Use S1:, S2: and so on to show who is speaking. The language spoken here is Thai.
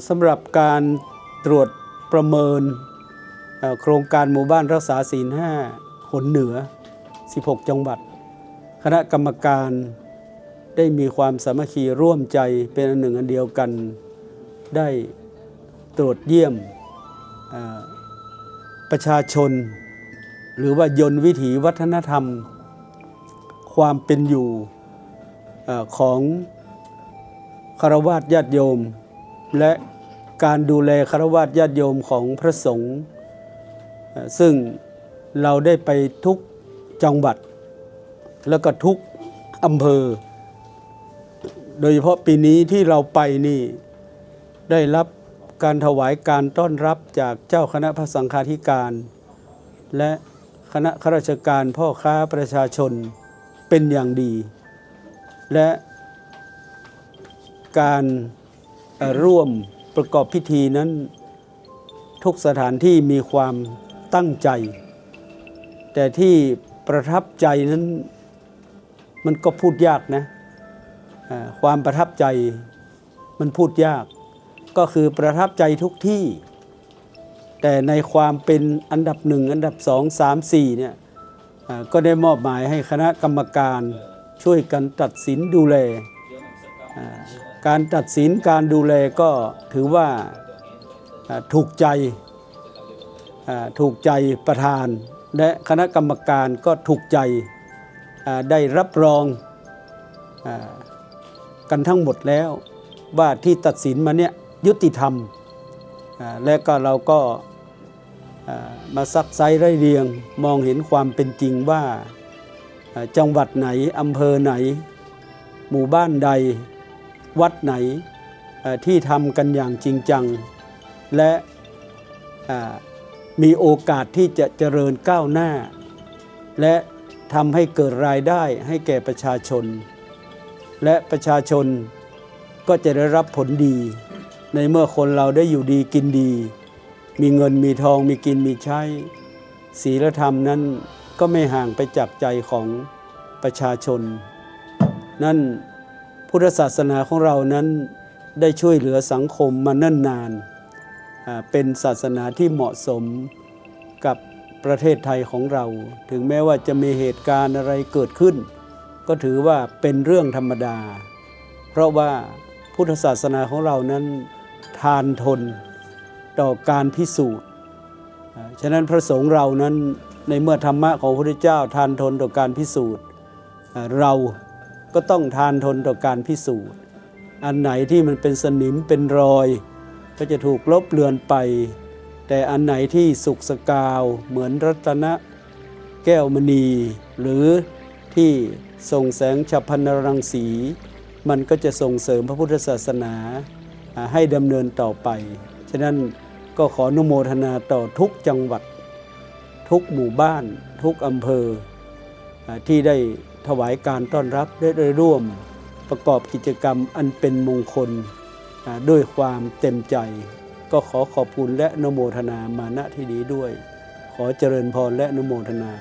S1: สำหรับการตรวจประเมินโครงการหมู่บ้านรักษาศีล5หนเหนือ16จังหวัดคณะกรรมการได้มีความสามัคคีร่วมใจเป็นอันหนึ่งอันเดียวกันได้ตรวจเยี่ยมประชาชนหรือว่ายนต์วิถีวัฒนธรรมความเป็นอยู่ของฆราวาสญาติโยมและการดูแลฆราวาสญาติโยมของพระสงฆ์ซึ่งเราได้ไปทุกจังหวัดแล้วก็ทุกอำเภอโดยเฉพาะปีนี้ที่เราไปนี่ได้รับการถวายการต้อนรับจากเจ้าคณะพระสังฆาธิการและคณะข้าราชการพ่อค้าประชาชนเป็นอย่างดีและการร่วมประกอบพิธีนั้นทุกสถานที่มีความตั้งใจแต่ที่ประทับใจนั้นมันก็พูดยากนะความประทับใจมันพูดยากก็คือประทับใจทุกที่แต่ในความเป็นอันดับ1อันดับ2 3 4เนี่ยก็ได้มอบหมายให้คณะกรรมการช่วยกันตัดสินดูแลการตัดสินการดูแลก็ถือว่าถูกใจประธานและคณะกรรมการก็ถูกใจได้รับรองกันทั้งหมดแล้วว่าที่ตัดสินมาเนี่ยยุติธรรมและก็เราก็มาซักไซไล่เรียงมองเห็นความเป็นจริงว่าจังหวัดไหนอำเภอไหนหมู่บ้านใดวัดไหนที่ทำกันอย่างจริงจังและมีโอกาสที่จะเจริญก้าวหน้าและทำให้เกิดรายได้ให้แก่ประชาชนและประชาชนก็จะได้รับผลดีในเมื่อคนเราได้อยู่ดีกินดีมีเงินมีทองมีกินมีใช้ศีลธรรมนั้นก็ไม่ห่างไปจากใจของประชาชนนั่นพุทธศาสนาของเรานั้นได้ช่วยเหลือสังคมมาเนิ่นนานเป็นศาสนาที่เหมาะสมกับประเทศไทยของเราถึงแม้ว่าจะมีเหตุการณ์อะไรเกิดขึ้นก็ถือว่าเป็นเรื่องธรรมดาเพราะว่าพุทธศาสนาของเรานั้นทานทนต่อการพิสูจน์ฉะนั้นพระสงฆ์เรานั้นในเมื่อธรรมะของพระพุทธเจ้าทานทนต่อการพิสูจน์เราก็ต้องทานทนต่อการพิสูจน์อันไหนที่มันเป็นสนิมเป็นรอยก็จะถูกลบเลือนไปแต่อันไหนที่สุกสกาวเหมือนรัตนะแก้วมณีหรือที่ส่งแสงฉัพพนรังสีมันก็จะส่งเสริมพระพุทธศาสนาให้ดำเนินต่อไปฉะนั้นก็ขออนุโมทนาต่อทุกจังหวัดทุกหมู่บ้านทุกอำเภอที่ได้ถวายการต้อนรับได้ร่วมประกอบกิจกรรมอันเป็นมงคลด้วยความเต็มใจก็ขอขอบคุณและอนุโมทนามาณที่นี้ด้วยขอเจริญพรและอนุโมทนา